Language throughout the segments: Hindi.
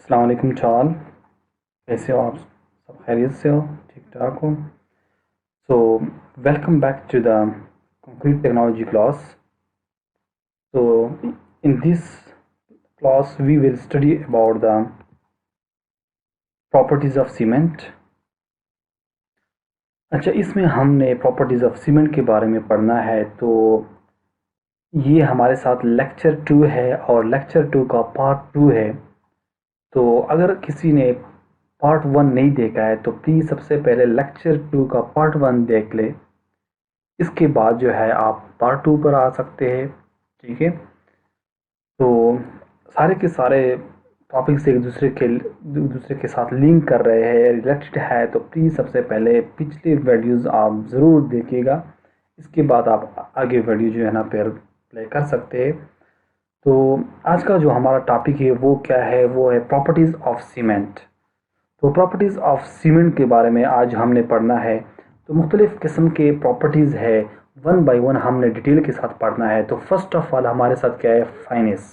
अस्सलाम वालेकुम चाल। कैसे हो आप? सब खैरियत से हो? ठीक ठाक हो? So welcome back to the concrete technology class. So in this class we will study about the properties of cement. अच्छा, इसमें हमने प्रॉपर्टीज़ ऑफ सीमेंट के बारे में पढ़ना है। तो ये हमारे साथ लेक्चर 2 है और लेक्चर 2 का पार्ट 2 है। तो अगर किसी ने पार्ट 1 नहीं देखा है तो प्लीज़ सबसे पहले लेक्चर 2 का पार्ट 1 देख ले। इसके बाद जो है आप पार्ट 2 पर आ सकते हैं। ठीक है? तो सारे के सारे टॉपिक्स एक दूसरे के साथ लिंक कर रहे हैं, रिलेटेड है। तो प्लीज़ सबसे पहले पिछले वीडियोज़ आप ज़रूर देखिएगा। इसके बाद आप आगे वीडियो जो है ना फिर प्ले कर सकते हैं। तो आज का जो हमारा टॉपिक है वो क्या है? वो है प्रॉपर्टीज़ ऑफ सीमेंट। तो प्रॉपर्टीज़ ऑफ सीमेंट के बारे में आज हमने पढ़ना है। तो मुख्तलिफ़ किस्म के प्रॉपर्टीज़ है, वन बाय वन हमने डिटेल के साथ पढ़ना है। तो फर्स्ट ऑफ ऑल हमारे साथ क्या है? फाइनेस।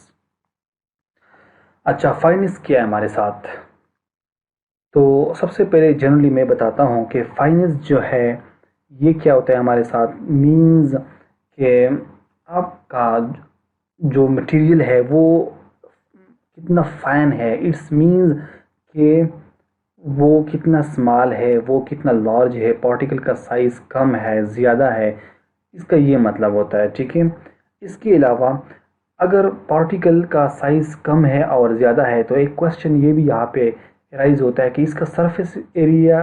अच्छा, फाइनेस क्या है हमारे साथ? तो सबसे पहले जनरली मैं बताता हूँ कि फाइनेस जो है ये क्या होता है हमारे साथ। मींस कि आपका जो मटेरियल है वो कितना फाइन है। इट्स मींस कि वो कितना स्मॉल है, वो कितना लार्ज है, पार्टिकल का साइज़ कम है, ज़्यादा है, इसका ये मतलब होता है। ठीक है? इसके अलावा अगर पार्टिकल का साइज़ कम है और ज़्यादा है तो एक क्वेश्चन ये भी यहाँ पे राइज होता है कि इसका सरफेस एरिया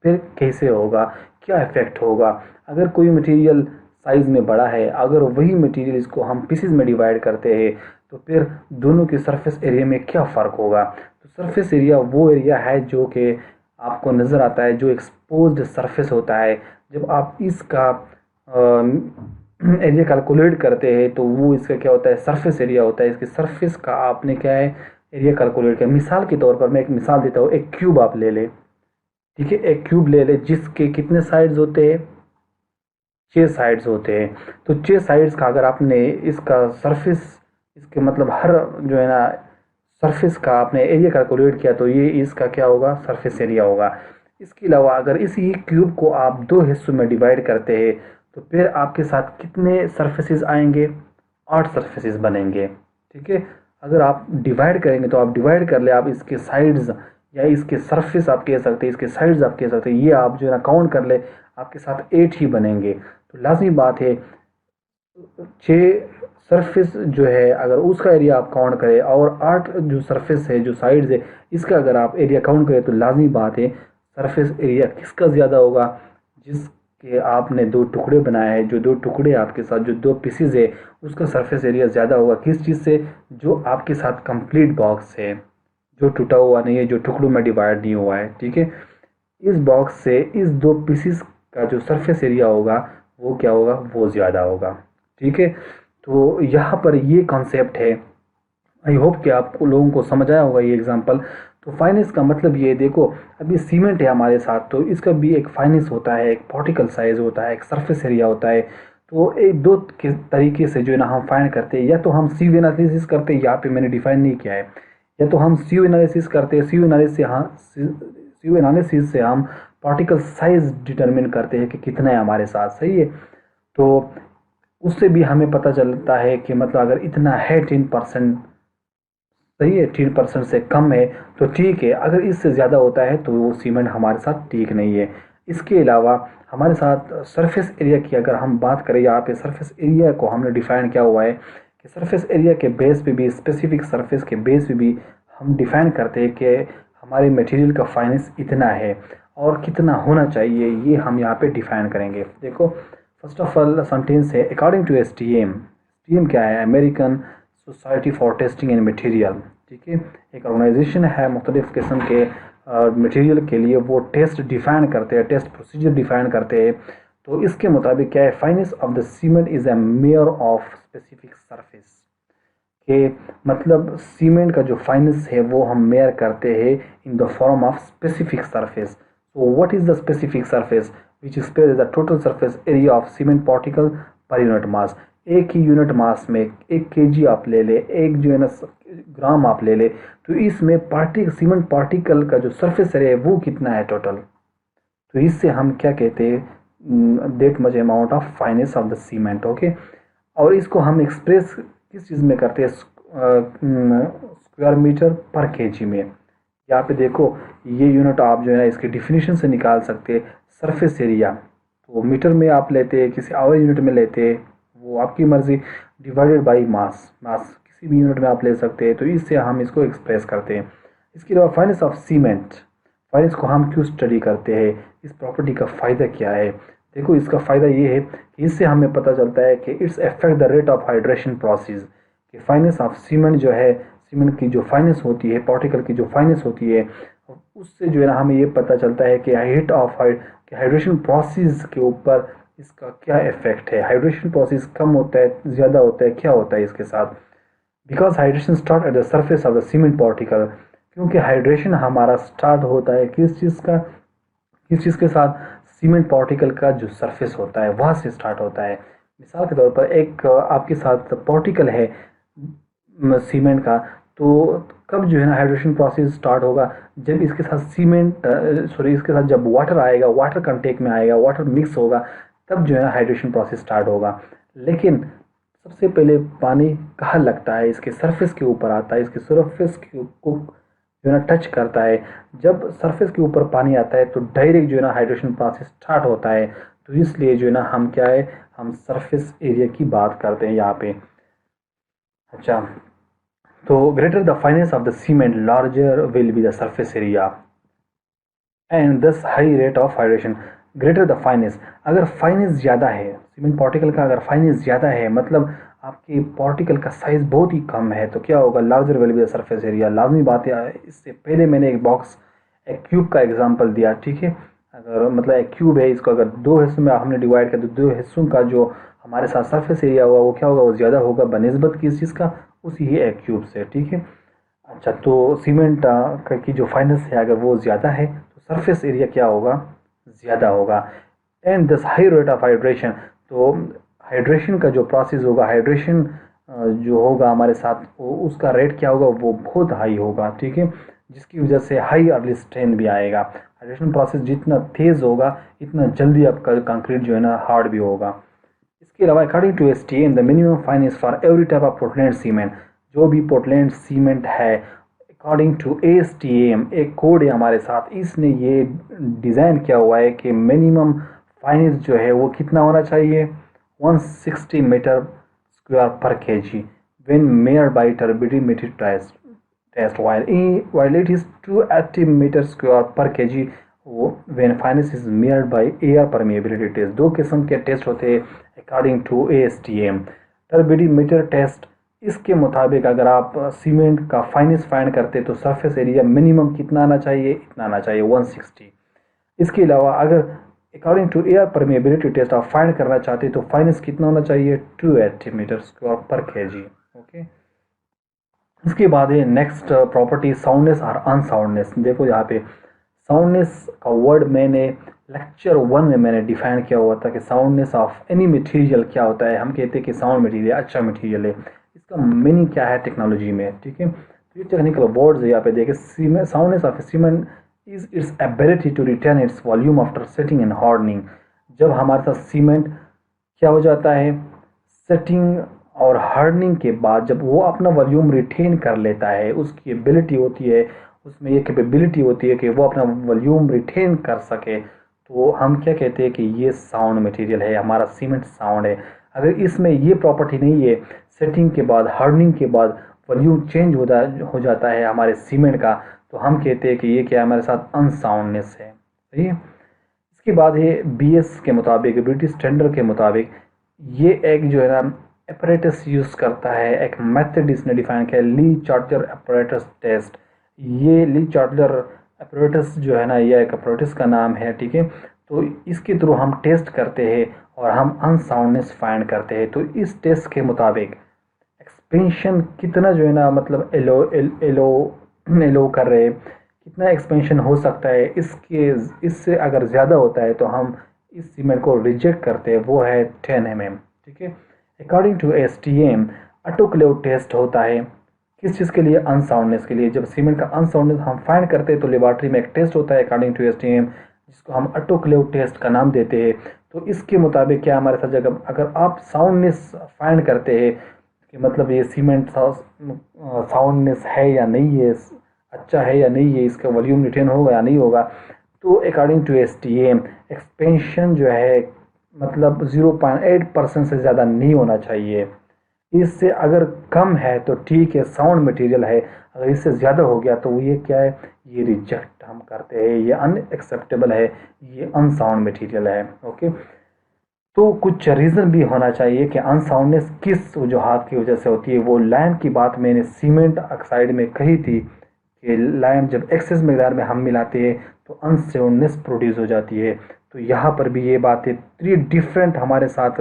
फिर कैसे होगा, क्या इफ़ेक्ट होगा। अगर कोई मटेरियल साइज़ में बड़ा है, अगर वही मटेरियल इसको हम पीसेस में डिवाइड करते हैं तो फिर दोनों के सरफेस एरिया में क्या फ़र्क होगा। तो सरफेस एरिया वो एरिया है जो कि आपको नज़र आता है, जो एक्सपोज्ड सरफेस होता है। जब आप इसका एरिया कैलकुलेट करते हैं तो वो इसका क्या होता है? सरफेस एरिया होता है। इसके सरफेस का आपने क्या है? एरिया कैलकुलेट किया। मिसाल के तौर पर मैं एक मिसाल देता हूँ, एक क्यूब आप ले ले। ठीक है? एक क्यूब ले ले जिसके कितने साइड्स होते हैं? 6 साइड्स होते हैं। तो 6 साइड्स का अगर आपने इसका सरफेस, इसके मतलब हर जो है ना सरफेस का आपने एरिया कैलकुलेट किया तो ये इसका क्या होगा? सरफेस एरिया होगा। इसके अलावा अगर इसी क्यूब को आप 2 हिस्सों में डिवाइड करते हैं तो फिर आपके साथ कितने सरफेसेस आएंगे? 8 सरफेसेस बनेंगे। ठीक है? अगर आप डिवाइड करेंगे तो आप डिवाइड कर ले, आप इसके साइड्स या इसके सरफेस आप कह सकते हैं, इसके साइड्स आप कह सकते हैं, ये आप जो है ना काउंट कर ले, आपके साथ 8 ही बनेंगे। तो लाज़मी बात है 6 सरफेस जो है अगर उसका एरिया आप काउंट करें और 8 जो सरफेस है, जो साइड्स है, इसका अगर आप एरिया काउंट करें तो लाज़मी बात है सरफेस एरिया किसका ज़्यादा होगा? जिसके आपने 2 टुकड़े बनाए हैं, जो 2 टुकड़े आपके साथ जो 2 पीसेस है उसका सरफेस एरिया ज़्यादा होगा। किस चीज़ से? जो आपके साथ कंप्लीट बॉक्स है, जो टूटा हुआ नहीं है, जो टुकड़ों में डिवाइड नहीं हुआ है। ठीक है? इस बॉक्स से इस 2 पीसेस का जो सरफेस एरिया होगा वो क्या होगा? वो ज़्यादा होगा। ठीक है? तो यहाँ पर ये कॉन्सेप्ट है। आई होप कि आपको लोगों को समझ आया होगा ये एग्जांपल। तो फाइनेंस का मतलब ये देखो, अभी सीमेंट है हमारे साथ तो इसका भी एक फाइनेंस होता है, एक पार्टिकल साइज होता है, एक सरफेस एरिया होता है। तो एक दो के तरीके से जो है ना हम फाइंड करते हैं। या तो हम सी एनालिसिस करते हैं, यहाँ पे मैंने डिफाइन नहीं किया है। या तो हम सी एनालिसिस करते हैं, सी एनालिसिस से हम पार्टिकल साइज डिटरमिन करते हैं कि कितना है हमारे साथ। सही है? तो उससे भी हमें पता चलता है कि मतलब अगर इतना है 10%, सही है, 10% से कम है तो ठीक है। अगर इससे ज़्यादा होता है तो वो सीमेंट हमारे साथ ठीक नहीं है। इसके अलावा हमारे साथ सरफेस एरिया की अगर हम बात करें, यहाँ पे सरफेस एरिया को हमने डिफाइन किया हुआ है कि सरफेस एरिया के बेस पे भी, स्पेसिफिक सरफेस के बेस पे भी हम डिफाइन करते हैं कि हमारे मटेरियल का फाइनेंस इतना है और कितना होना चाहिए, ये हम यहाँ पे डिफाइन करेंगे। देखो, फर्स्ट ऑफ ऑल सेंटेंस है अकॉर्डिंग टू एसटीएम। एसटीएम क्या है? American society for testing and material. ठीक है? एक ऑर्गेनाइजेशन है, मुख्तलिफ़ किस्म के मटेरियल के लिए वो टेस्ट डिफ़ाइन करते हैं, टेस्ट प्रोसीजर डिफ़ाइन करते हैं। तो इसके मुताबिक क्या है? Finance of the cement is a mayor of specific surface. के मतलब सीमेंट का जो फाइनेंस है वो हम मेयर करते हैं in the form of specific surface. So what is the specific surface? Which express the total surface area of cement particle per unit mass. एक ही यूनिट मास में 1 kg आप ले ले, एक जो है ना ग्राम आप ले ले, तो इसमें सीमेंट पार्टिकल का जो सरफेस एरिया है वो कितना है टोटल। तो इससे हम क्या कहते हैं, that much amount of finance of the cement. Okay, और इसको हम एक्सप्रेस किस चीज़ में करते हैं, स्क्वायर मीटर पर केजी में। यहाँ पे देखो ये यूनिट आप जो है ना इसके डिफिनीशन से निकाल सकते हैं। सरफेस एरिया तो मीटर में आप लेते हैं, किसी और यूनिट में लेते हैं, वो आपकी मर्जी, डिवाइडेड बाई मास। मास किसी भी यूनिट में आप ले सकते हैं, तो इससे हम इसको एक्सप्रेस करते हैं। इसके अलावा फाइनेस ऑफ सीमेंट, फाइनेस को हम क्यों स्टडी करते हैं, इस प्रॉपर्टी का फ़ायदा क्या है। देखो इसका फ़ायदा ये है कि इससे हमें पता चलता है कि it's affect the rate of hydration process, कि फाइनेस ऑफ सीमेंट जो है, सीमेंट की जो फाइनेस होती है, पार्टिकल की जो फाइनेस होती है, उससे जो है ना हमें ये पता चलता है कि हाइड्रेशन प्रोसेस के ऊपर इसका क्या इफेक्ट है। हाइड्रेशन प्रोसेस कम होता है, ज़्यादा होता है, क्या होता है इसके साथ। Because hydration start at the surface of the cement particle, क्योंकि हाइड्रेशन हमारा स्टार्ट होता है किस चीज़ के साथ, सीमेंट पार्टिकल का जो सरफेस होता है वहाँ से स्टार्ट होता है। मिसाल के तौर पर एक आपके साथ पार्टिकल है सीमेंट का, तो कब जो है ना हाइड्रेशन प्रोसेस स्टार्ट होगा, जब इसके साथ इसके साथ जब वाटर आएगा, वाटर कंटेक्ट में आएगा, वाटर मिक्स होगा, तब जो है ना हाइड्रेशन प्रोसेस स्टार्ट होगा। लेकिन सबसे पहले पानी कहाँ लगता है, इसके सरफेस के ऊपर आता है, इसके सरफेस को जो है ना टच करता है। जब सरफेस के ऊपर पानी आता है तो डायरेक्ट जो है ना हाइड्रेशन प्रोसेस स्टार्ट होता है। तो इसलिए जो है ना हम क्या है, हम सरफेस एरिया की बात करते हैं यहाँ पे। अच्छा, तो greater the fineness of the cement larger will be the surface area and thus high rate of hydration. Greater the fineness, अगर फाइनेस ज़्यादा है सीमेंट पार्टिकल का, अगर फाइनेस ज़्यादा है मतलब आपके पार्टिकल का साइज़ बहुत ही कम है, तो क्या होगा, larger will be the surface area. लाजमी बात है, इससे पहले मैंने एक क्यूब का एग्जांपल दिया, ठीक है। अगर मतलब एक क्यूब है, इसको अगर दो हिस्सों में हमने डिवाइड किया, तो दो हिस्सों का जो हमारे साथ सरफेस एरिया हुआ वो क्या होगा, वो ज़्यादा होगा बनिस्बत किस चीज़ का, उसी ही एक क्यूब से, ठीक है। अच्छा, तो सीमेंट की जो फाइनेस है अगर वो ज़्यादा है तो सरफेस एरिया क्या होगा, ज़्यादा होगा। And this high rate of hydration, तो हाइड्रेशन का जो प्रोसेस होगा, हाइड्रेशन जो होगा हमारे साथ, उसका रेट क्या होगा, वो बहुत हाई होगा, ठीक है। जिसकी वजह से हाई अर्ली स्ट्रेन भी आएगा। हाइड्रेशन प्रोसेस जितना तेज़ होगा इतना जल्दी आपका कंक्रीट जो है ना हार्ड भी होगा। इसके अलावा according to ASTM the minimum fineness for every type of Portland cement, जो भी पोर्टलैंड सीमेंट है, अकॉर्डिंग टू एसटीएम एक कोड है हमारे साथ, इसने ये डिज़ाइन किया हुआ है कि मिनिमम फाइनेस जो है वो कितना होना चाहिए, 160 मीटर स्क्वायर पर kg when measured by turbidimetry test while it is 280 meter square per kg when finance is measured by air permeability test। दो किस्म के टेस्ट होते हैं अकॉर्डिंग टू ASTM। टर्बिडीमीटर टेस्ट, इसके मुताबिक अगर आप सीमेंट का फाइनेस फाइंड करते तो सरफेस एरिया मिनिमम कितना आना चाहिए, इतना आना चाहिए 160। इसके अलावा अगर according to air permeability test आप फाइंड करना चाहते तो फाइनेस कितना होना चाहिए, 280 मीटर स्क्वायर पर केजी। ओके, इसके बाद है नेक्स्ट प्रॉपर्टी साउंडनेस और अनसाउंडनेस। देखो यहाँ पे साउंडनेस का वर्ड मैंने लेक्चर 1 में मैंने डिफाइन किया हुआ था कि साउंडनेस ऑफ एनी मटेरियल क्या होता है। हम कहते हैं कि साउंड मटेरियल अच्छा मटेरियल है, इसका मीनिंग क्या है टेक्नोलॉजी में, ठीक है। तो ये टेक्निकल वर्ड्स है यहाँ पे देखिए। Soundness of cement is its ability to retain its volume after setting and hardening. जब हमारे साथ सीमेंट क्या हो जाता है, सेटिंग और हार्डनिंग के बाद जब वो अपना वॉल्यूम रिटेन कर लेता है, उसकी एबिलिटी होती है, उसमें ये कैपेबिलिटी होती है कि वो अपना वॉल्यूम रिटेन कर सके, तो हम क्या कहते हैं कि ये साउंड मटेरियल है, हमारा सीमेंट साउंड है। अगर इसमें ये प्रॉपर्टी नहीं है, सेटिंग के बाद हार्डनिंग के बाद वॉल्यूम चेंज हो जाता है हमारे सीमेंट का, तो हम कहते हैं कि ये क्या है, हमारे साथ अनसाउंडनेस है, सही है। इसके बाद है बीएस के मुताबिक, ब्रिटिश स्टैंडर्ड के मुताबिक, ये एक जो है ना अपरेटस यूज़ करता है, एक मेथड इसने डिफाइन किया है, ली चार्टर अपरेटस टेस्ट। ये ली चार्टर अपरेटस जो है ना, ये एक अपरेटस का नाम है, ठीक है। तो इसके थ्रू हम टेस्ट करते हैं और हम अनसाउंडनेस फाइंड करते हैं। तो इस टेस्ट के मुताबिक एक्सपेंशन कितना जो है ना, मतलब एलो एलो एलो कर रहे, कितना एक्सपेंशन हो सकता है, इससे अगर ज़्यादा होता है तो हम इस सीमेंट को रिजेक्ट करते हैं, वो है 10 mm, ठीक है। According to ASTM autoclave test होता है किस चीज़ के लिए? अनसाउंडनेस के लिए। जब सीमेंट का अनसाउंडनेस हम फाइंड करते हैं तो लेबॉरेटरी में एक टेस्ट होता है अकॉर्डिंग टू एसटीएम, जिसको हम ऑटोक्लेव टेस्ट का नाम देते हैं। तो इसके मुताबिक क्या हमारे साथ जगह अगर आप साउंडनेस फाइंड करते हैं कि मतलब ये सीमेंट साउंडनेस है या नहीं है, अच्छा है या नहीं है, इसका वॉल्यूम रिटेन होगा या नहीं होगा, तो अकॉर्डिंग टू एसटीएम एक्सपेंशन जो है मतलब 0.8% से ज़्यादा नहीं होना चाहिए। इससे अगर कम है तो ठीक है, साउंड मटेरियल है। अगर इससे ज़्यादा हो गया तो ये क्या है, ये रिजेक्ट हम करते हैं, ये अनएक्सेप्टेबल है, ये अनसाउंड मटेरियल है। ओके, तो कुछ रीज़न भी होना चाहिए कि अनसाउंडनेस किस वजूहत की वजह से होती है। वो लाइम की बात मैंने सीमेंट ऑक्साइड में कही थी कि लाइम जब एक्सेस मकदार में हम मिलाते हैं तो अनसाउंडनेस प्रोड्यूस हो जाती है। तो यहाँ पर भी ये बात है, 3 डिफरेंट हमारे साथ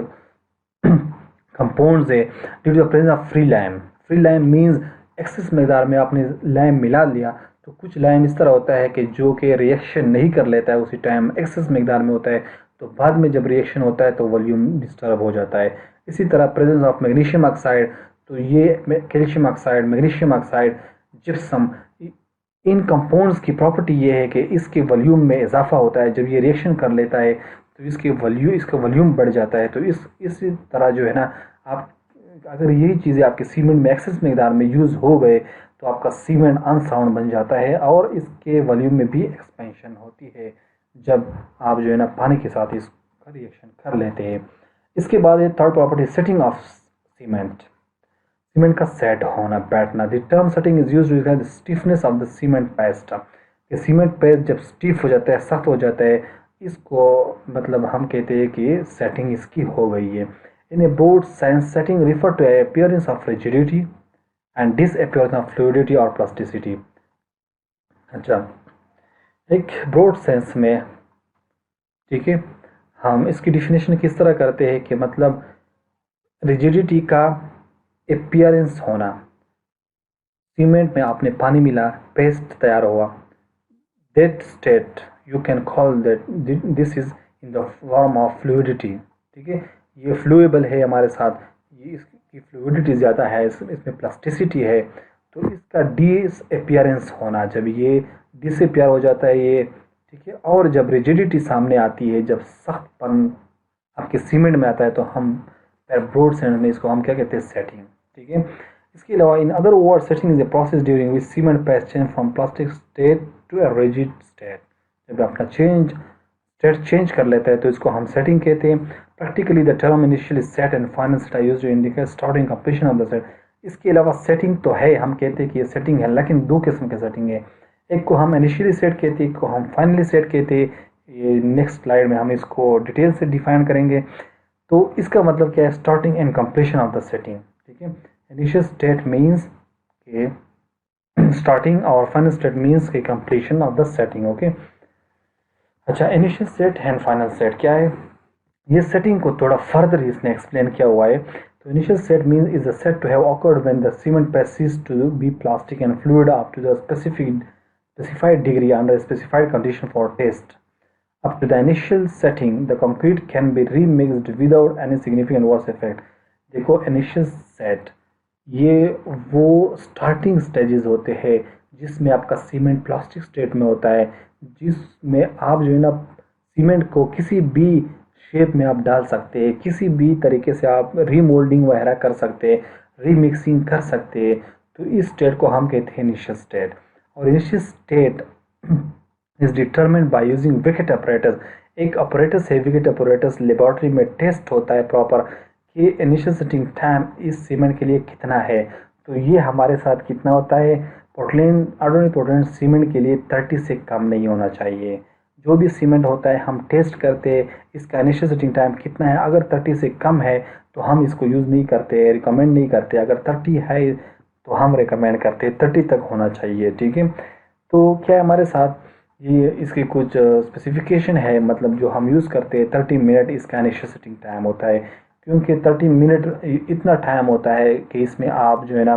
कंपाउंड्स है due to the presence of free lime. Free lime means excess मकदार में आपने लाइम मिला लिया, तो कुछ लाइम इस तरह होता है कि जो कि रिएक्शन नहीं कर लेता है उसी टाइम, एक्सेस मकदार में होता है, तो बाद में जब रिएक्शन होता है तो वॉल्यूम डिस्टर्ब हो जाता है। इसी तरह प्रेजेंस ऑफ मैग्नीशियम ऑक्साइड, तो ये calcium oxide, magnesium oxide, gypsum, इन कंपाउंड्स की प्रॉपर्टी ये है कि इसके वॉल्यूम में इजाफा होता है। जब ये रिएक्शन कर लेता है तो इसका वॉल्यूम बढ़ जाता है। तो इसी तरह जो है ना, आप अगर यही चीज़ें आपके सीमेंट में एक्सेस मकदार में यूज़ हो गए तो आपका सीमेंट अनसाउंड बन जाता है और इसके वॉल्यूम में भी एक्सपेंशन होती है जब आप जो है ना पानी के साथ इसका रिएक्शन कर लेते हैं। इसके बाद ये third property, setting of cement. Cement का सेट होना, बैठना। The term setting is used to describe the stiffness of the cement paste. ये सीमेंट पेस्ट जब स्टिफ हो जाता है, सख्त हो जाता है, इसको मतलब हम कहते हैं कि सेटिंग इसकी हो गई है। In a broad sense setting refer to appearance of rigidity and disappearance of fluidity और प्लास्टिसिटी। अच्छा, एक ब्रॉड सेंस में, ठीक है, हम इसकी डिफिनेशन किस तरह करते हैं कि मतलब रिजिडिटी का अपीयरेंस होना। सीमेंट में आपने पानी मिला, पेस्ट तैयार हुआ, that state you can call that this is in the form of fluidity. ठीक है, ये फ्लूएबल है हमारे साथ, ये इसकी फ्लूइडिटी ज़्यादा है, इसमें प्लास्टिसिटी है। तो इसका डिसअपियरेंस होना, जब ये डिसअपियर हो जाता है ये, ठीक है, और जब रिजिडिटी सामने आती है, जब सख्तपन आपके सीमेंट में आता है, तो हम ब्रॉड सेंस में इसको हम क्या कहते हैं, सेटिंग। ठीक है, इसके अलावा in other word setting is a process during which cement paste change from plastic state to a rigid state. जब अपना स्टेट चेंज कर लेता है तो इसको हम सेटिंग कहते हैं। Practically the term initially set and final set are used to indicate starting completion of the set. इसके अलावा सेटिंग तो है, हम कहते हैं कि ये सेटिंग है, लेकिन दो किस्म की सेटिंग है। एक को हम इनिशियली सेट कहते हैं, एक को हम फाइनली सेट कहते हैं। ये नेक्स्ट स्लाइड में हम इसको डिटेल से डिफाइन करेंगे। तो इसका मतलब क्या है, starting and completion of the setting. ठीक है, इनिशियल स्टेट मीन्स के स्टार्टिंग और फाइनल स्टेट मीन्स के completion of the setting. Okay, अच्छा, initial set and final set क्या है, ये सेटिंग को थोड़ा फर्दर इसने एक्सप्लेन किया हुआ है। तो initial set means is a set to have occurred when the cement passes to be plastic and fluid up to the specified degree under specified condition for test. Up to the initial setting, the concrete can be remixed without any significant worse effect. देखो, इनिशियल सेट ये वो स्टार्टिंग स्टेजेस होते हैं जिसमें आपका सीमेंट प्लास्टिक स्टेट में होता है, जिसमें आप जो है ना सीमेंट को किसी भी शेप में आप डाल सकते हैं, किसी भी तरीके से आप रीमोल्डिंग वगैरह कर सकते हैं, रीमिक्सिंग कर सकते हैं। तो इस स्टेट को हम कहते हैं इनिशियल स्टेट। और initial state is determined by using wicket apparatus. एक अपरेटस है, विकेट अपरेटस, लेबोरेटरी में टेस्ट होता है प्रॉपर कि इनिशियल सेटिंग टाइम इस सीमेंट के लिए कितना है। तो ये हमारे साथ कितना होता है, पोर्टलैंड ऑर्डिनरी पोर्टलैंड सीमेंट के लिए 30 से कम नहीं होना चाहिए। जो भी सीमेंट होता है हम टेस्ट करते हैं इसका इनिशियल सेटिंग टाइम कितना है, अगर 30 से कम है तो हम इसको यूज़ नहीं करते, रिकमेंड नहीं करते। अगर 30 है तो हम रिकमेंड करते हैं 30 तक होना चाहिए। ठीक है, तो क्या है हमारे साथ, ये इसके कुछ स्पेसिफिकेशन है, मतलब जो हम यूज़ करते हैं 30 मिनट इसका इनिशियल सेटिंग टाइम होता है। क्योंकि 30 मिनट इतना टाइम होता है कि इसमें आप जो है ना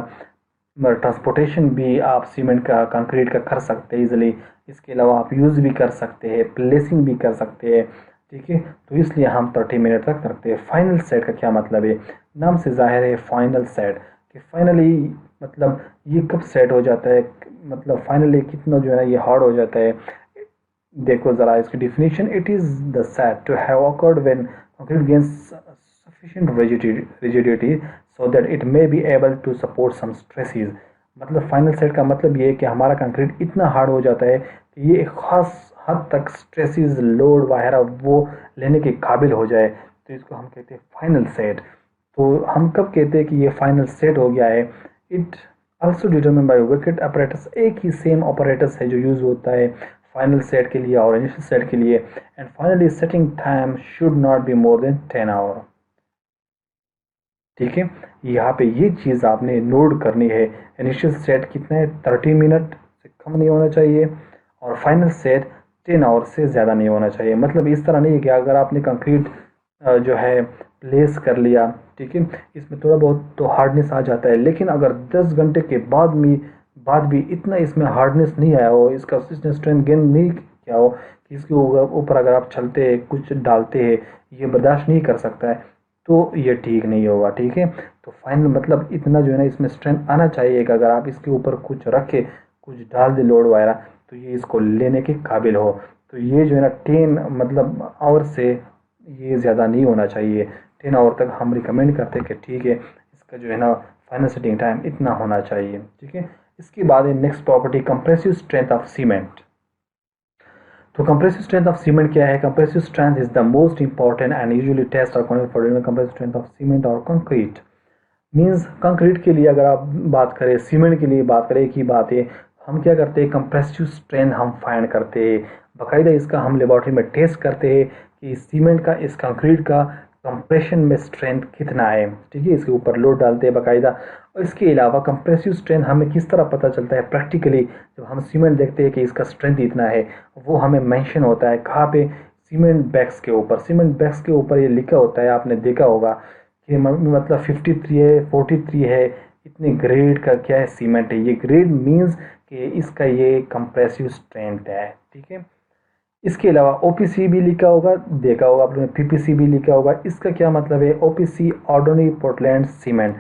ट्रांसपोर्टेशन भी आप सीमेंट का, कंक्रीट का कर सकते हैं इजीली। इसके अलावा आप यूज़ भी कर सकते हैं, प्लेसिंग भी कर सकते हैं। ठीक है, तो इसलिए हम 30 मिनट तक रखते हैं। फाइनल सेट का क्या मतलब है? नाम से जाहिर है फाइनल सेट, कि फाइनली मतलब ये कब सेट हो जाता है, मतलब फाइनली कितना जो है ये हार्ड हो जाता है। देखो ज़रा इसकी definition, it is the set to have occurred when concrete gains sufficient rigidity so that it may be able to support some stresses। मतलब फाइनल सेट का मतलब ये है कि हमारा कंक्रीट इतना हार्ड हो जाता है कि ये एक खास हद तक स्ट्रेसेस लोड वगैरह वो लेने के काबिल हो जाए, तो इसको हम कहते हैं फाइनल सेट। तो हम कब कहते हैं कि ये फाइनल सेट हो गया है? It also determine by Vicat apparatus, एक ही सेम ऑपरेटस है जो यूज़ होता है फाइनल सेट के लिए और इनिशियल सेट के लिए। And finally setting time should not be more than 10 hour. ठीक है, यहाँ पे ये चीज़ आपने नोट करनी है। इनिशियल सेट कितना है? 30 मिनट से कम नहीं होना चाहिए, और फाइनल सेट 10 आवर से ज़्यादा नहीं होना चाहिए। मतलब इस तरह नहीं है कि अगर आपने कंक्रीट जो है प्लेस कर लिया, ठीक है, इसमें थोड़ा बहुत तो हार्डनेस आ जाता है, लेकिन अगर 10 घंटे के बाद भी इतना इसमें हार्डनेस नहीं आया हो, इसका इसने स्ट्रेंथ गेन नहीं किया हो कि इसके ऊपर अगर आप चलते हैं कुछ डालते हैं ये बर्दाश्त नहीं कर सकता है, तो ये ठीक नहीं होगा। ठीक है, तो फाइनल मतलब इतना जो है ना इसमें स्ट्रेंथ आना चाहिए कि अगर आप इसके ऊपर कुछ रखे कुछ डाल दे लोड वगैरह, तो ये इसको लेने के काबिल हो। तो ये जो है ना 10 आवर से ये ज़्यादा नहीं होना चाहिए। 10 आवर तक हम रिकमेंड करते हैं कि ठीक है, इसका जो है ना फाइनल सेटिंग टाइम इतना होना चाहिए। ठीक है, इसके बाद है next property, compressive strength of cement. तो कंप्रेसिव स्ट्रेंथ ऑफ सीमेंट क्या है? Compressive strength is the most important and usually taste according for compressive strength of cement और कंक्रीट। मीन्स कंक्रीट के लिए अगर आप बात करें, सीमेंट के लिए बात करें, एक ही बात है। हम क्या करते हैं? कंप्रेसिव स्ट्रेंथ हम फाइंड करते हैं, बाकायदा इसका हम लेबॉर्ट्री में टेस्ट करते हैं कि सीमेंट का इस कंक्रीट का कंप्रेशन में स्ट्रेंथ कितना है। ठीक है, इसके ऊपर लोड डालते हैं बाकायदा। और इसके अलावा कंप्रेसिव स्ट्रेंथ हमें किस तरह पता चलता है? प्रैक्टिकली जब हम सीमेंट देखते हैं कि इसका स्ट्रेंथ इतना है, वो हमें मेंशन होता है कहाँ पे? सीमेंट बैग्स के ऊपर। सीमेंट बैग्स के ऊपर ये लिखा होता है, आपने देखा होगा कि मतलब 53 है, 43 है, इतने ग्रेड का क्या है सीमेंट है। ये ग्रेड मींस कि इसका ये कंप्रेसिव स्ट्रेंथ है। ठीक है, इसके अलावा ओपीसी भी लिखा होगा, देखा होगा आप लोगों ने, पीपीसी भी लिखा होगा। इसका क्या मतलब है? OPC ordinary Portland cement,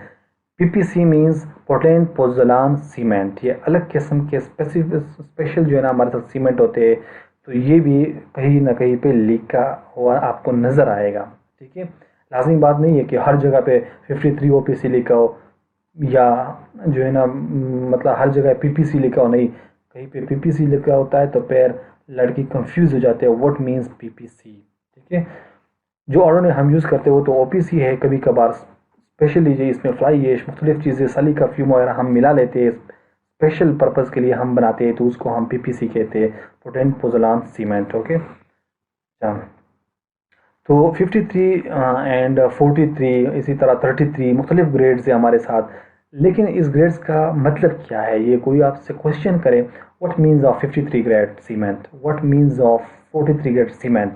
PPC means Portland pozzolana cement. ये अलग किस्म के स्पेशल जो है ना हमारे साथ सीमेंट होते हैं, तो ये भी कहीं ना कहीं पे लिखा हुआ आपको नज़र आएगा। ठीक है, लाजमी बात नहीं है कि हर जगह पे 53 ओपीसी लिखा हो, या जो है ना मतलब हर जगह पीपीसी लिखा हो, नहीं, कहीं पे पीपीसी लिखा होता है तो फिर लड़की कंफ्यूज हो जाते हैं व्हाट मींस पीपीसी। ठीक है, जो ऑर्डर हम यूज़ करते हैं वो तो ओपीसी है। कभी कभार स्पेशली जो इसमें फ्लाई ऐश मुख्तलिफ चीज़ें सलीका फ्यूम वगैरह हम मिला लेते हैं, स्पेशल पर्पज़ के लिए हम बनाते हैं, तो उसको हम पीपीसी कहते हैं, पोटेंट पोजोलान सीमेंट। ओके, अच्छा, तो 53 एंड 43, इसी तरह 33 मुख्तलिफ ग्रेड्स है हमारे साथ। लेकिन इस ग्रेड्स का मतलब क्या है? ये कोई आपसे क्वेश्चन करे what means of 53 grade cement, what means of 43 grade cement,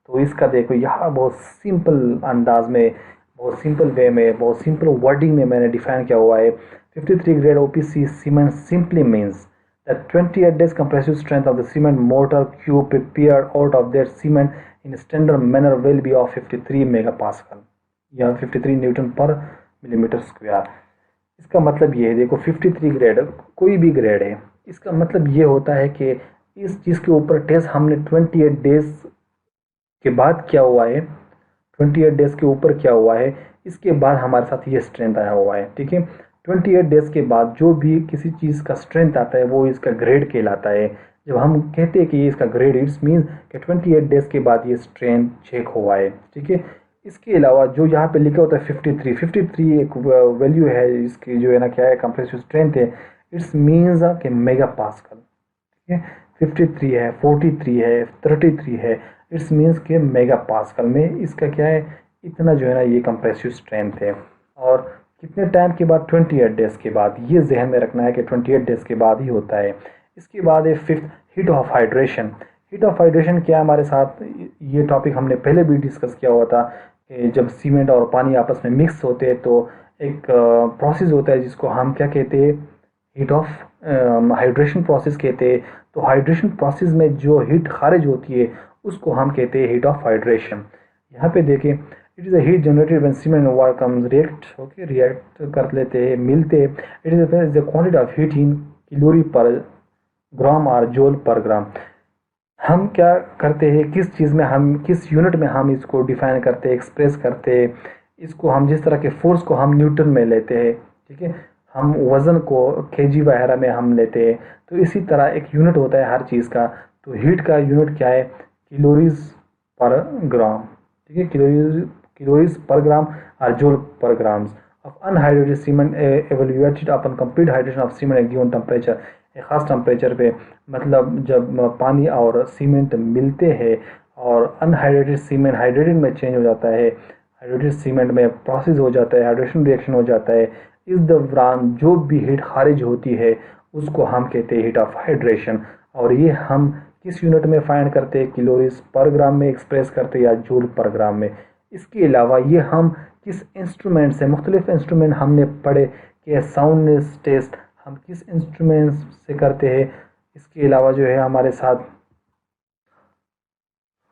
तो इसका देखो यहाँ बहुत सिंपल अंदाज में, बहुत सिंपल वे में, बहुत सिंपल वर्डिंग में मैंने डिफाइन किया हुआ है। 53 grade OPC cement simply means that 28 days compressive strength of the cement mortar cube prepared out of that cement in standard manner will be of 53 megapascal या 53 न्यूटन पर मिलीमीटर स्क्वायर। इसका मतलब ये है, देखो 53 ग्रेड कोई भी ग्रेड है, इसका मतलब ये होता है कि इस चीज़ के ऊपर टेस्ट हमने 28 डेज के बाद क्या हुआ है, 28 डेज के ऊपर क्या हुआ है, इसके बाद हमारे साथ ये स्ट्रेंथ आया हुआ है। ठीक है, 28 डेज के बाद जो भी किसी चीज़ का स्ट्रेंथ आता है वो इसका ग्रेड कहलाता है। जब हम कहते हैं कि ये इसका ग्रेड, इट्स मीन्स कि 28 डेज के बाद ये स्ट्रेंथ चेक हुआ है। ठीक है, इसके अलावा जो यहाँ पे लिखा होता है 53 एक वैल्यू है इसकी, जो है ना क्या है, कंप्रेसिव स्ट्रेंथ है। इट्स मीन्स कि मेगा पास्कल। ठीक है, 53 है, 43 है, 33 है, इट्स मीन्स के मेगा पास्कल में इसका क्या है, इतना जो है ना ये कंप्रेसिव स्ट्रेंथ है। और कितने टाइम के बाद? 28 डेज के बाद। ये जहन में रखना है कि 28 डेज के बाद ही होता है। इसके बाद है fifth, heat of hydration. Heat of hydration क्या है हमारे साथ? ये टॉपिक हमने पहले भी डिस्कस किया हुआ था कि जब सीमेंट और पानी आपस में मिक्स होते हैं तो एक प्रोसेस होता है जिसको हम क्या कहते हैं? हीट ऑफ हाइड्रेशन प्रोसेस कहते हैं। तो हाइड्रेशन प्रोसेस में जो हीट खारिज होती है उसको हम कहते हैं हीट ऑफ हाइड्रेशन। यहाँ पे देखें, it is a heat generated when cement and water comes react, okay, react कर लेते हैं, मिलते। It is the quantity of heat in calorie पर ग्राम और जूल पर ग्राम। हम क्या करते हैं, किस चीज़ में हम, किस यूनिट में हम इसको डिफाइन करते हैं, एक्सप्रेस करते हैं इसको। हम जिस तरह के फोर्स को हम न्यूटन में लेते हैं, ठीक है, हम वज़न को केजी वगैरह में हम लेते हैं, तो इसी तरह एक यूनिट होता है हर चीज़ का। तो हीट का यूनिट क्या है, कैलोरीज पर ग्राम, ठीक है, कैलोरीज पर ग्राम और जूल पर gram of unhydrated cement evaluated upon complete hydration of cement at given temperature. एक ख़ास टेम्परेचर पे, मतलब जब पानी और सीमेंट मिलते हैं और अनहाइड्रेटेड सीमेंट हाइड्रेटेड में चेंज हो जाता है, हाइड्रेटेड सीमेंट में प्रोसेस हो जाता है, हाइड्रेशन रिएक्शन हो जाता है, इस दौरान जो भी हीट खारिज होती है उसको हम कहते हैं हीट ऑफ हाइड्रेशन। और ये हम किस यूनिट में फाइंड करते हैं, कैलोरीज पर ग्राम में एक्सप्रेस करते हैं या जूल पर ग्राम में। इसके अलावा ये हम किस इंस्ट्रूमेंट से, मुख्तलिफ इंस्ट्रूमेंट हमने पढ़े कि साउंडनेस टेस्ट हम किस इंस्ट्रूमेंट से करते हैं। इसके अलावा जो है हमारे साथ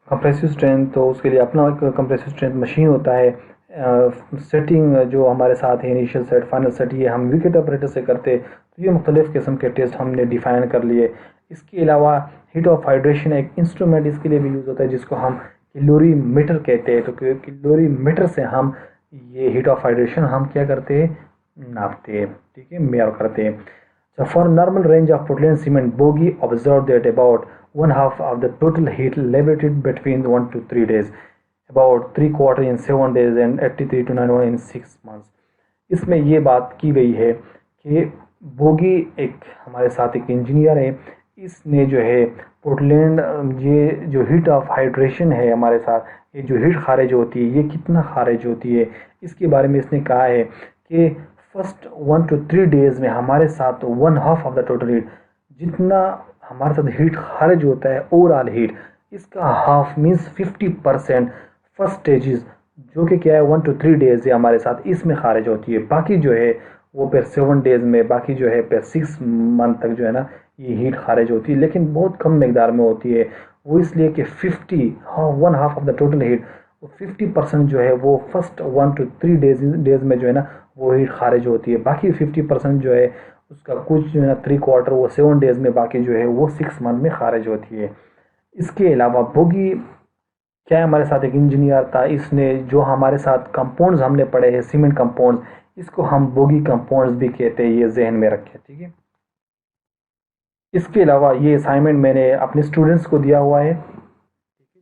कंप्रेसिव स्ट्रेंथ, तो उसके लिए अपना एक कंप्रेसिव स्ट्रेंथ मशीन होता है। सेटिंग जो हमारे साथ है, इनिशियल सेट, फाइनल सेट, ये हम विकेट ऑपरेटर से करते। तो ये मुख्तलिफ़ किस्म के टेस्ट हमने डिफ़ाइन कर लिए। इसके अलावा हीट ऑफ हाइड्रेशन एक इंस्ट्रूमेंट इसके लिए भी यूज़ होता है जिसको हम कैलोरी मीटर कहते हैं। तो कैलोरी मीटर से हम ये हीट ऑफ हाइड्रेशन हम क्या करते हैं, नापते हैं, ठीक है, मेयर करते हैं। So for normal range of Portland cement, Bogie observed that about one half of the total heat liberated between 1 to 3 days, about 3/4 in 7 days and 83 to 91 in 6 months। इसमें ये बात की गई है कि बोगी एक हमारे साथ एक इंजीनियर है, इसने जो है पोर्टलैंड, ये जो हीट ऑफ हाइड्रेशन है हमारे साथ, ये जो हीट खारिज होती है ये कितना खारिज होती है, इसके बारे में इसने कहा है कि फर्स्ट 1 to 3 डेज में हमारे साथ 1/2 ऑफ द टोटल हीट, जितना हमारे साथ हीट खारिज होता है ओवरऑल हीट, इसका हाफ मीन्स 50% फर्स्ट स्टेजेस, जो कि क्या है 1 to 3 डेज है हमारे साथ, इसमें खारिज होती है। बाकी जो है वो फिर 7 डेज में, बाकी जो है फिर 6 मंथ तक जो है ना ये हीट खारिज होती है, लेकिन बहुत कम मकदार में होती है। वो इसलिए कि 50, हाँ, 1/2 ऑफ द टोटल हीट, 50% जो है वो फर्स्ट 1 to 3 डेज में जो है ना वो हीट खारिज होती है। बाकी 50% जो है उसका कुछ जो है ना 3/4 वो 7 डेज में, बाकी जो है वो 6 मंथ में खारिज होती है। इसके अलावा बोगी क्या है, हमारे साथ एक इंजीनियर था, इसने जो हमारे साथ कंपाउंड्स हमने पढ़े हैं सीमेंट कंपाउंड्स, इसको हम बोगी कंपाउंड्स भी कहते हैं, ये जहन में रखें, ठीक है। इसके अलावा ये असाइनमेंट मैंने अपने स्टूडेंट्स को दिया हुआ है,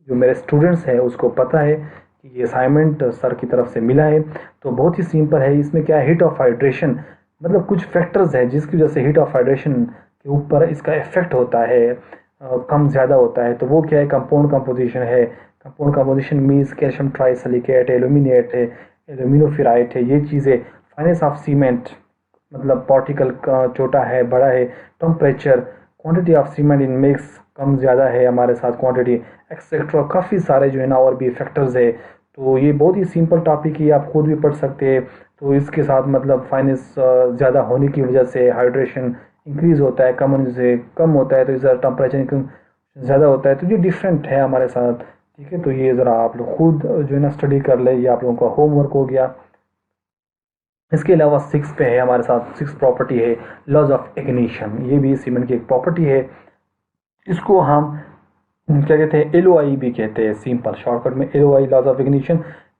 जो मेरे स्टूडेंट्स हैं उसको पता है कि ये असाइनमेंट सर की तरफ से मिला है। तो बहुत ही सिंपल है, इसमें क्या है, हीट ऑफ हाइड्रेशन, मतलब कुछ फैक्टर्स है जिसकी वजह से हीट ऑफ हाइड्रेशन के ऊपर इसका इफेक्ट होता है, कम ज़्यादा होता है। तो वो क्या है, कंपाउंड कंपोजिशन है। Compound composition means calcium trisilicate है, एल्यूमिनेट है, एल्यूमिनोफिराइट है, ये चीज़ें। फाइनेंस ऑफ सीमेंट, मतलब पार्टिकल का छोटा है बड़ा है। Temperature, quantity of cement in mix कम ज़्यादा है हमारे साथ क्वांटिटी, एक्सेट्रा, काफ़ी सारे जो है ना और भी फैक्टर्स है। तो ये बहुत ही सिंपल टॉपिक है, आप खुद भी पढ़ सकते हैं। तो इसके साथ मतलब फाइनेंस ज़्यादा होने की वजह से हाइड्रेशन इंक्रीज़ होता है, कम होने से कम होता है, तो इधर टेम्परेचर ज़्यादा होता है। तो ये डिफरेंट है हमारे साथ, ठीक है। तो ये ज़रा आप लोग खुद जो है ना स्टडी कर ले, ये आप लोगों का होमवर्क हो गया। इसके अलावा 6 पे है हमारे साथ, 6 प्रॉपर्टी है लॉज ऑफ इग्निशन, ये भी सीमेंट की एक प्रॉपर्टी है। इसको हम क्या कहते हैं, LOI भी कहते हैं, सिंपल शॉर्टकट में LOI, लॉज ऑफ इग्निशन।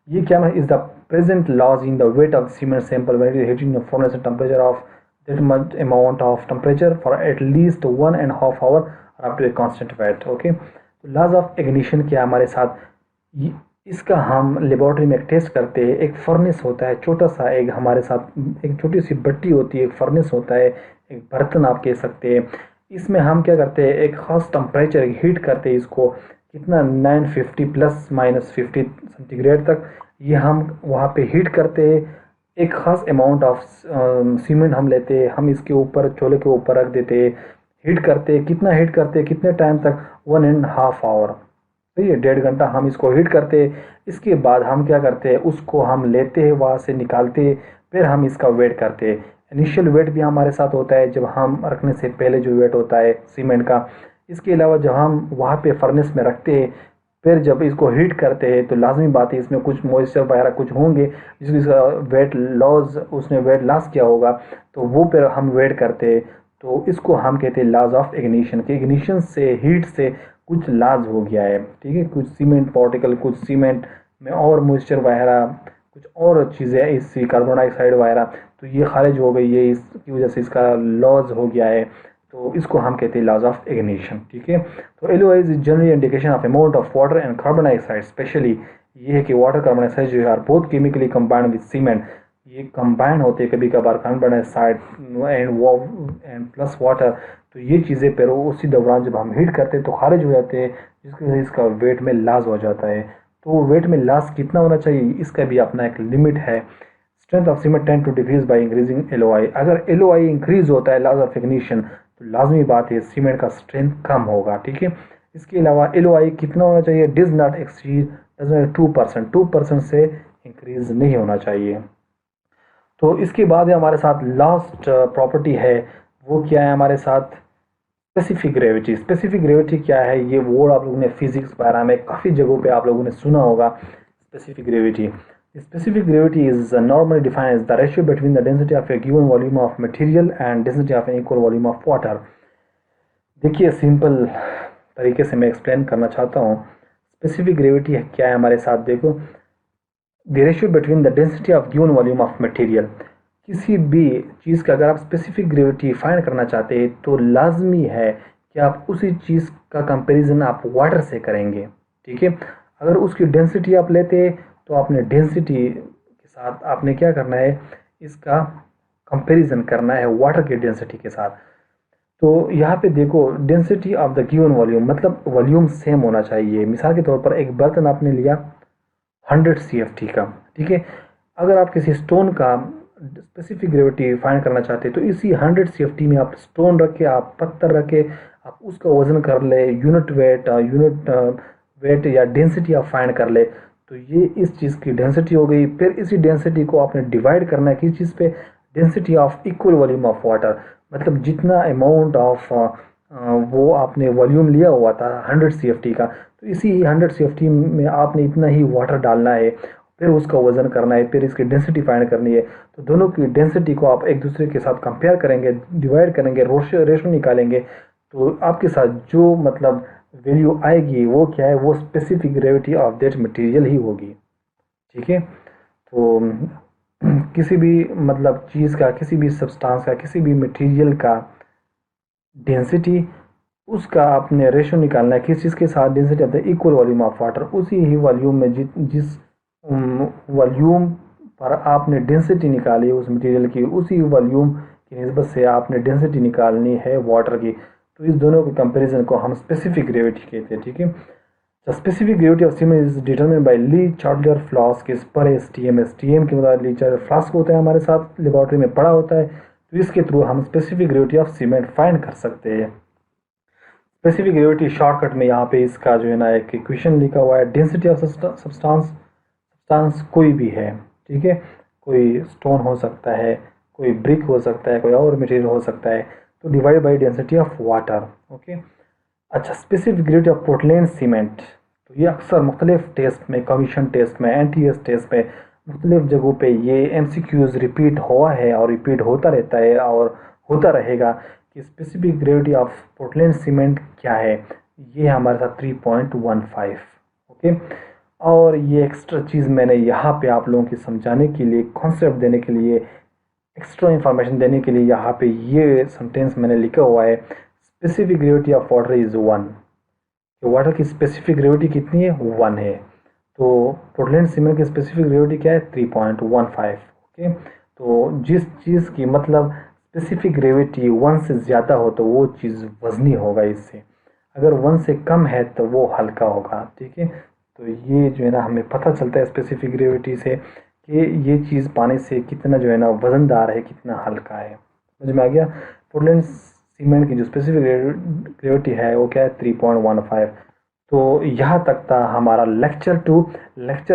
ये क्या है, is the present loss in the weight of cement sample when it heating furnace at temperature of that much amount of temperature for at least 1.5 hour up to a constant weight, okay. तो लॉज ऑफ इग्निशन क्या हमारे साथ, इसका हम लेबोरेटरी में एक टेस्ट करते हैं। एक फर्नेस होता है छोटा सा, एक हमारे साथ एक छोटी सी भट्टी होती है, एक फर्नेस होता है, एक बर्तन आप कह सकते हैं। इसमें हम क्या करते हैं, एक ख़ास टेम्परेचर हीट करते हैं इसको, कितना 950 प्लस माइनस 50 सेंटीग्रेड तक, ये हम वहाँ पे हीट करते हैं। एक ख़ास अमाउंट ऑफ सीमेंट हम लेते हैं, हम इसके ऊपर, चूल्हे के ऊपर रख देते हैं, हीट करते हैं। कितना हीट करते हैं, कितने टाइम तक, 1.5 आवर, सही है, 1.5 घंटा हम इसको हीट करते हैं। इसके बाद हम क्या करते हैं, उसको हम लेते हैं, वहाँ से निकालते हैं, फिर हम इसका वेट करते हैं। इनिशियल वेट भी हमारे साथ होता है, जब हम रखने से पहले जो वेट होता है सीमेंट का। इसके अलावा जब हम वहाँ पे फर्नेस में रखते हैं फिर जब इसको हीट करते हैं तो लाजमी बात है इसमें कुछ मॉइस्चर वगैरह कुछ होंगे, जिसको इसका वेट लॉस, उसने वेट लॉस किया होगा, तो वो फिर हम वेट करते हैं। तो इसको हम कहते हैं लॉज ऑफ इग्निशन, कि इग्निशन से, हीट से कुछ लॉस हो गया है, ठीक है। कुछ सीमेंट पार्टिकल, कुछ सीमेंट में और मॉइस्चर वगैरह, कुछ और चीज़ें इससे कार्बन डाइऑक्साइड वगैरह, तो ये खारिज हो गई है, इसकी वजह से इसका लॉस हो गया है। तो इसको हम कहते हैं लॉज ऑफ इग्निशन, ठीक है। तो LOI is generally indication of amount of water and carbon dioxide, specially ये है कि वाटर कार्बन डाइऑक्साइड जो है बहुत केमिकली कंबाइंड विद सीमेंट, ये कंबाइन होते हैं कभी कभार carbon dioxide and plus water. तो ये चीज़ें पर उसी दौरान जब हम हीट करते हैं तो खारिज हो जाते हैं, जिसकी वजह से इसका वेट में लॉस हो जाता है। तो वेट में लॉस कितना होना चाहिए, इसका भी अपना एक लिमिट है। Strength of cement tend to decrease by increasing LOI, अगर एलओआई इंक्रीज होता है, लॉस ऑफ इग्निशन, तो लाजमी बात है सीमेंट का स्ट्रेंथ कम होगा, ठीक है। इसके अलावा एलओआई कितना होना चाहिए, डिज नॉट एक्सीड 2%, 2% से इंक्रीज नहीं होना चाहिए। तो इसके बाद हमारे साथ लास्ट प्रॉपर्टी है, वो क्या है हमारे साथ, स्पेसिफिक ग्रेविटी। स्पेसिफिक ग्रेविटी क्या है, ये वर्ड आप लोगों ने फिजिक्स वगैरह में काफ़ी जगहों पे आप लोगों ने सुना होगा। Specific gravity, specific gravity is normally defined as the ratio between the density of a given volume of material and density of an equal volume of water। देखिए सिंपल तरीके से मैं एक्सप्लेन करना चाहता हूँ। स्पेसिफिक ग्रेविटी क्या है हमारे साथ, देखो, the ratio between the density of given volume of material. किसी भी चीज़ का अगर आप स्पेसिफिक ग्रेविटी फाइंड करना चाहते हैं तो लाजमी है कि आप उसी चीज़ का कंपैरिजन आप वाटर से करेंगे, ठीक है। अगर उसकी डेंसिटी आप लेते तो आपने डेंसिटी के साथ आपने क्या करना है, इसका कंपैरिजन करना है वाटर की डेंसिटी के साथ। तो यहाँ पे देखो, density of the given volume मतलब वॉल्यूम सेम होना चाहिए। मिसाल के तौर पर एक बर्तन आपने लिया 100 CFT का, ठीक है। अगर आप किसी स्टोन का स्पेसिफिक ग्रेविटी फाइंड करना चाहते हैं तो इसी 100 CFT में आप स्टोन रख के, आप पत्थर रख के, आप उसका वजन कर ले, यूनिट वेट या डेंसिटी आप फाइंड कर ले, तो ये इस चीज़ की डेंसिटी हो गई। फिर इसी डेंसिटी को आपने डिवाइड करना है किस चीज़ पे, density of equal volume of water, मतलब जितना अमाउंट ऑफ वो आपने वॉल्यूम लिया हुआ था 100 CFT का, तो इसी 100 CFT में आपने इतना ही वाटर डालना है, फिर उसका वज़न करना है, फिर इसकी डेंसिटी फाइंड करनी है। तो दोनों की डेंसिटी को आप एक दूसरे के साथ कंपेयर करेंगे, डिवाइड करेंगे, रेशो निकालेंगे, तो आपके साथ जो मतलब वैल्यू आएगी वो क्या है, वो specific gravity of that material ही होगी, ठीक है। तो किसी भी मतलब चीज़ का, किसी भी सब्सटेंस का, किसी भी मटेरियल का डेंसिटी, उसका आपने रेशो निकालना है किस चीज़ के साथ, density of the equal volume of water. उसी ही वॉल्यूम में जिस वॉल्यूम पर आपने डेंसिटी निकाली उस मटेरियल की, उसी वॉल्यूम की निस्बत से आपने डेंसिटी निकालनी है वाटर की। तो इस दोनों के कंपैरिजन को हम स्पेसिफिक ग्रेविटी कहते हैं, ठीक है। The specific gravity of cement is determined by Le Chatelier flask as per ASTM. ASTM के मतलब ली चार्लर फ्लास्क होता है, हमारे साथ लेबोरेटरी में पढ़ा होता है, तो इसके थ्रू हम specific gravity of cement find कर सकते हैं। स्पेसिफिक ग्रेविटी शॉर्टकट में यहाँ पे इसका जो है ना एक इक्वेशन लिखा हुआ है, डेंसिटी ऑफ सब्सटेंस कोई भी है, ठीक है, कोई स्टोन हो सकता है, कोई ब्रिक हो सकता है, कोई और मटेरियल हो सकता है, तो divide by density of water, okay. अच्छा, specific gravity of Portland cement, तो ये अक्सर मुख्तलिफ टेस्ट में, कमीशन टेस्ट में, NTS टेस्ट में, मुख्तलिफ जगहों पे ये MCQs रिपीट हुआ है और रिपीट होता रहता है और होता रहेगा कि specific gravity of Portland cement क्या है। ये हमारे साथ 3.15, ओके। और ये एक्स्ट्रा चीज़ मैंने यहाँ पे आप लोगों की समझाने के लिए, कॉन्सेप्ट देने के लिए, एक्स्ट्रा इंफॉर्मेशन देने के लिए यहाँ पे ये सेंटेंस मैंने लिखा हुआ है, specific gravity of water is 1। Water की स्पेसिफिक ग्रेविटी कितनी है, 1 है। तो पोर्टलैंड सीमेंट की स्पेसिफिक ग्रेविटी क्या है, 3.15, ओके। तो जिस चीज़ की मतलब स्पेसिफिक ग्रेविटी 1 से ज़्यादा हो तो वो चीज़ वज़नी होगा इससे, अगर 1 से कम है तो वो हल्का होगा, ठीक है। तो ये जो है ना हमें पता चलता है स्पेसिफिक ग्रेविटी से कि ये चीज़ पानी से कितना जो है ना वज़नदार है, कितना हल्का है। समझ में आ गया। पोर्टलैंड सीमेंट की जो स्पेसिफिक ग्रेविटी है वो क्या है, 3.15। तो यहाँ तक था हमारा लेक्चर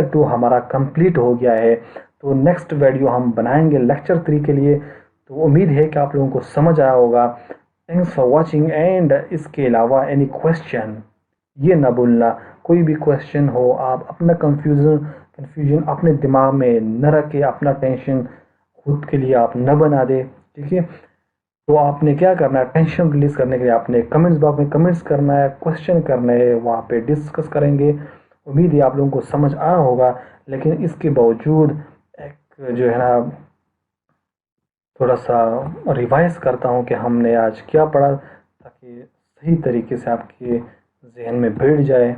2 हमारा कंप्लीट हो गया है। तो नेक्स्ट वीडियो हम बनाएंगे लेक्चर 3 के लिए। तो उम्मीद है कि आप लोगों को समझ आया होगा। थैंक्स फॉर वॉचिंग एंड इसके अलावा एनी क्वेश्चन ये ना भूलना। कोई भी क्वेश्चन हो, आप अपना कन्फ्यूजन अपने दिमाग में न रखे, अपना टेंशन खुद के लिए आप न बना दे। ठीक है, तो आपने क्या करना है, टेंशन रिलीज करने के लिए आपने कमेंट्स बॉक्स में कमेंट्स करना है, क्वेश्चन करना है, वहाँ पे डिस्कस करेंगे। उम्मीद है आप लोगों को समझ आया होगा। लेकिन इसके बावजूद एक जो है ना, थोड़ा सा रिवाइज करता हूँ कि हमने आज क्या पढ़ा, ताकि सही तरीके से आपके जहन में बैठ जाए।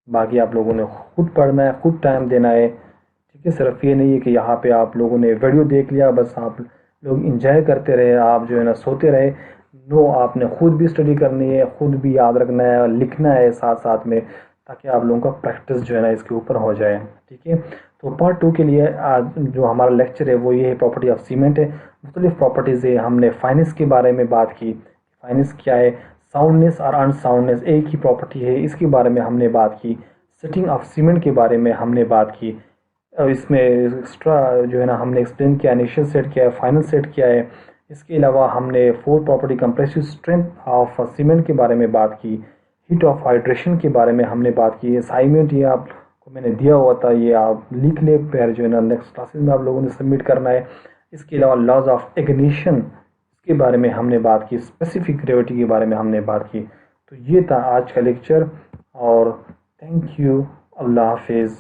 बाकी आप लोगों ने खुद पढ़ना है, खुद टाइम देना है। ठीक है, सिर्फ ये नहीं है कि यहाँ पे आप लोगों ने वीडियो देख लिया, बस आप लोग इंजॉय करते रहे, आप जो है ना सोते रहे। नो, आपने खुद भी स्टडी करनी है, खुद भी याद रखना है और लिखना है साथ साथ में, ताकि आप लोगों का प्रैक्टिस जो है ना इसके ऊपर हो जाए। ठीक है, तो पार्ट टू के लिए आज जो हमारा लेक्चर है वो ये है, प्रॉपर्टी ऑफ सीमेंट है। मुख्तलिफ प्रॉपर्टीज़ है, हमने फाइनेंस के बारे में बात की, फाइनेंस क्या है, साउंडनेस और अनसाउंडनेस एक ही प्रॉपर्टी है, इसके बारे में हमने बात की। सेटिंग ऑफ सीमेंट के बारे में हमने बात की। और इसमें एक्स्ट्रा जो है ना हमने एक्सप्लेन किया, इनिशियल सेट क्या है, फाइनल सेट क्या है। इसके अलावा हमने four property compressive strength of cement के बारे में बात की। हीट ऑफ हाइड्रेशन के बारे में हमने बात की। असाइनमेंट ये आपको मैंने दिया हुआ था, ये आप लिख ले, फिर जो है ना नेक्स्ट क्लासेस में आप लोगों ने सबमिट करना है। इसके अलावा लॉज ऑफ इग्निशन के बारे में हमने बात की, स्पेसिफिक ग्रेविटी के बारे में हमने बात की। तो ये था आज का लेक्चर, और थैंक यू। अल्लाह हाफिज़।